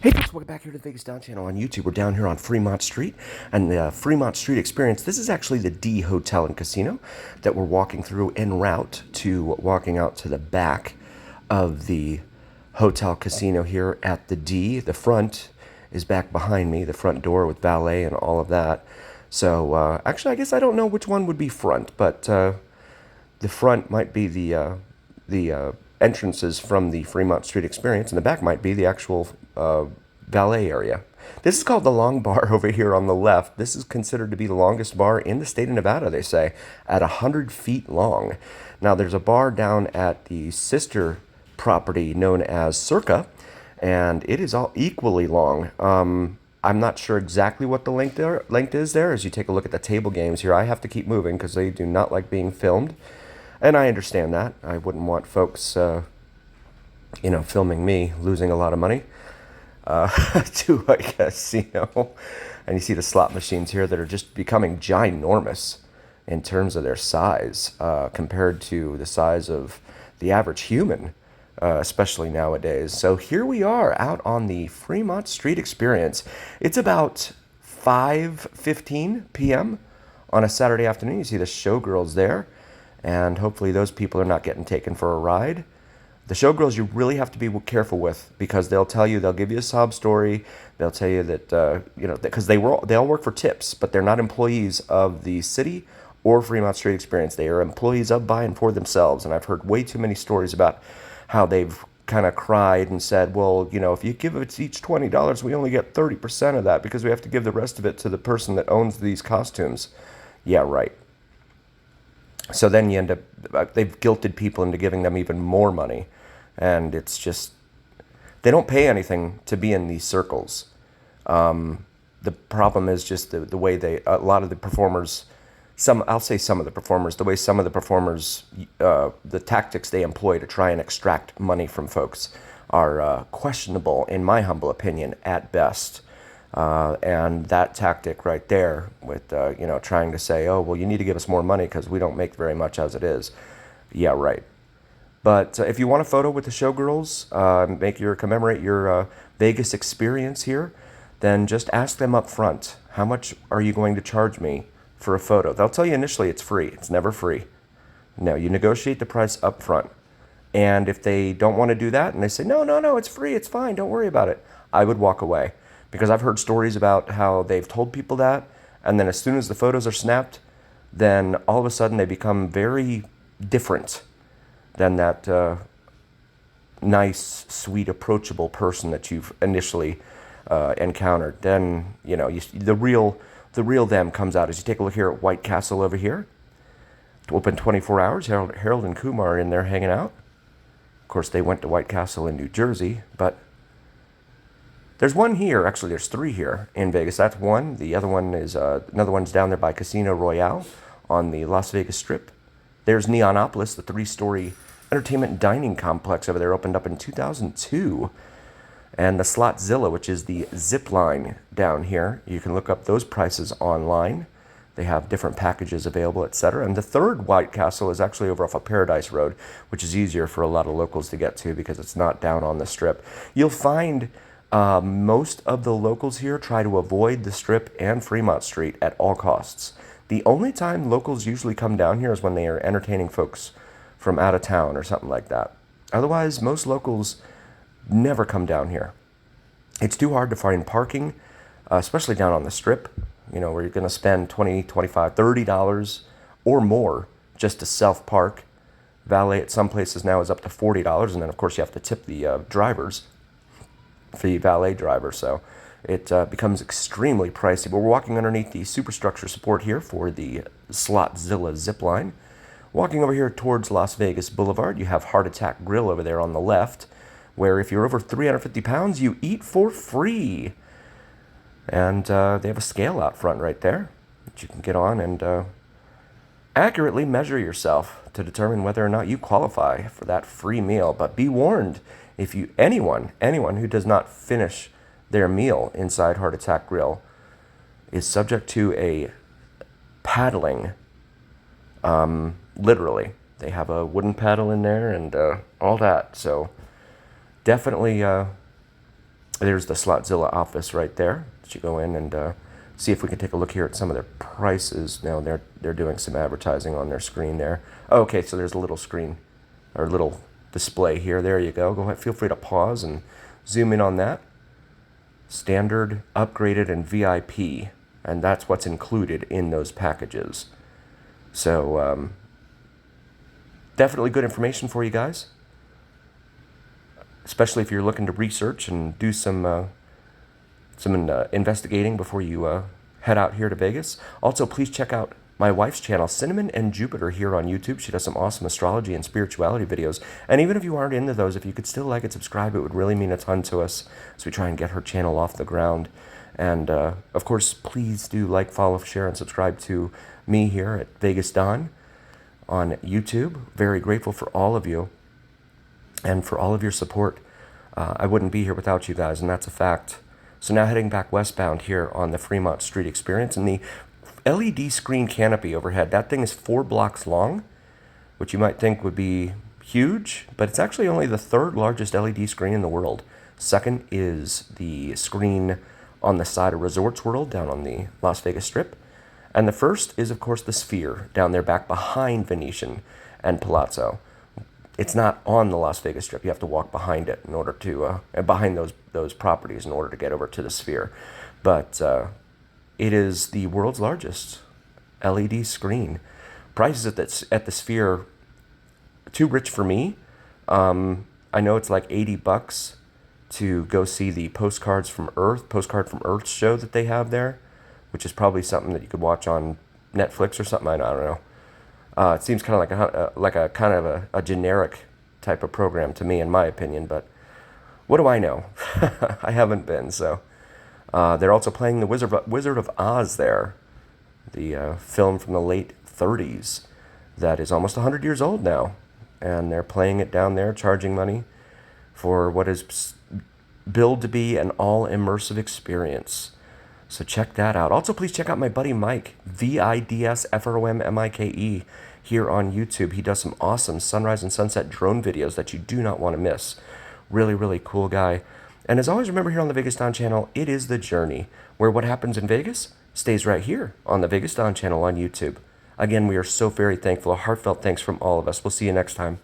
Hey folks, welcome back here to the VegasDon channel on YouTube. We're down here on Fremont Street and the Fremont Street Experience. This is actually the D Hotel and Casino that we're walking through en route to walking out to the back of the hotel casino here at the D. The front is back behind me, the front door with valet and all of that. So actually, I guess I don't know which one would be front, but the front might be the entrances from the Fremont Street Experience, and the back might be the actual valet area. This is called the Long Bar over here on the left. This is considered to be the longest bar in the state of Nevada, they say, at 100 feet long. Now, there's a bar down at the sister property known as Circa, and it is all equally long. I'm not sure exactly what the length is there. As you take a look at the table games here, I have to keep moving because they do not like being filmed. And I understand that. I wouldn't want folks, filming me losing a lot of money to a casino. And you see the slot machines here that are just becoming ginormous in terms of their size compared to the size of the average human, especially nowadays. So here we are out on the Fremont Street Experience. It's about 5:15 p.m. on a Saturday afternoon. You see the showgirls there. And hopefully those people are not getting taken for a ride. The showgirls you really have to be careful with because they'll give you a sob story. They'll tell you that, because they all work for tips, but they're not employees of the city or Fremont Street Experience. They are employees of, by, and for themselves. And I've heard way too many stories about how they've kind of cried and said, well, if you give it each $20, we only get 30% of that because we have to give the rest of it to the person that owns these costumes. Yeah, right. So then you end up, they've guilted people into giving them even more money. And it's just, they don't pay anything to be in these circles. The problem is just the way a lot of the performers, I'll say some of the performers, the way some of the performers, the tactics they employ to try and extract money from folks are questionable, in my humble opinion, at best. And that tactic right there with, trying to say, oh, well, you need to give us more money because we don't make very much as it is. Yeah, right. But if you want a photo with the showgirls, commemorate your Vegas experience here, then just ask them up front, how much are you going to charge me for a photo? They'll tell you initially it's free. It's never free. No, you negotiate the price up front. And if they don't want to do that and they say, no, it's free, it's fine, don't worry about it, I would walk away. Because I've heard stories about how they've told people that, and then as soon as the photos are snapped, then all of a sudden they become very different than that nice, sweet, approachable person that you've initially encountered. Then, the real them comes out. As you take a look here at White Castle over here, open 24 hours. Harold and Kumar are in there hanging out. Of course, they went to White Castle in New Jersey, but there's one here. Actually, there's three here in Vegas. That's one. The other one is another one's down there by Casino Royale on the Las Vegas Strip. There's Neonopolis, the three-story entertainment and dining complex over there, opened up in 2002. And the Slotzilla, which is the zip line down here. You can look up those prices online. They have different packages available, etc. And the third White Castle is actually over off of Paradise Road, which is easier for a lot of locals to get to because it's not down on the Strip. You'll find most of the locals here try to avoid the Strip and Fremont Street at all costs. The only time locals usually come down here is when they are entertaining folks from out of town or something like that. Otherwise, most locals never come down here. It's too hard to find parking, especially down on the Strip, where you're going to spend $20, $25, $30 or more just to self-park. Valet at some places now is up to $40, and then, of course, you have to tip the drivers, the valet driver, so it becomes extremely pricey. But we're walking underneath the superstructure support here for the Slotzilla zipline. Walking over here towards Las Vegas Boulevard, you have Heart Attack Grill over there on the left, where if you're over 350 pounds, you eat for free. And they have a scale out front right there that you can get on and accurately measure yourself to determine whether or not you qualify for that free meal. But be warned, if anyone who does not finish their meal inside Heart Attack Grill is subject to a paddling, literally. They have a wooden paddle in there and all that. So definitely There's the Slotzilla office right there. You go in and see if we can take a look here at some of their prices. Now they're doing some advertising on their screen there. Oh, okay, so there's a little screen or little display here. There you go. Go ahead, feel free to pause and zoom in on that. Standard, upgraded, and VIP, and that's what's included in those packages. So definitely good information for you guys, especially if you're looking to research and do some investigating before you head out here to Vegas. Also, please check out my wife's channel, Cinnamon and Jupiter, here on YouTube. She does some awesome astrology and spirituality videos. And even if you aren't into those, if you could still like and subscribe, it would really mean a ton to us as we try and get her channel off the ground. And, of course, please do like, follow, share, and subscribe to me here at VegasDon on YouTube. Very grateful for all of you and for all of your support. I wouldn't be here without you guys, and that's a fact. So now heading back westbound here on the Fremont Street Experience, and the LED screen canopy overhead, that thing is 4 blocks long, which you might think would be huge, but it's actually only the 3rd largest LED screen in the world. Second is the screen on the side of Resorts World down on the Las Vegas Strip. And the first is, of course, the Sphere down there back behind Venetian and Palazzo. It's not on the Las Vegas Strip. You have to walk behind it in order to, behind those properties in order to get over to the Sphere. But it is the world's largest LED screen. Prices at the Sphere, too rich for me. I know it's like $80 to go see the Postcard from Earth show that they have there, which is probably something that you could watch on Netflix or something. I don't know. It seems kind of like a kind of a generic type of program to me, in my opinion. But what do I know? I haven't been. So they're also playing the Wizard of Oz there, the film from the late 30s that is almost 100 years old now, and they're playing it down there, charging money for what is billed to be an all-immersive experience. So check that out. Also, please check out my buddy Mike, VidsFromMike, here on YouTube. He does some awesome sunrise and sunset drone videos that you do not want to miss. Really, really cool guy. And as always, remember here on the VegasDon channel, it is the journey, where what happens in Vegas stays right here on the VegasDon channel on YouTube. Again, we are so very thankful. A heartfelt thanks from all of us. We'll see you next time.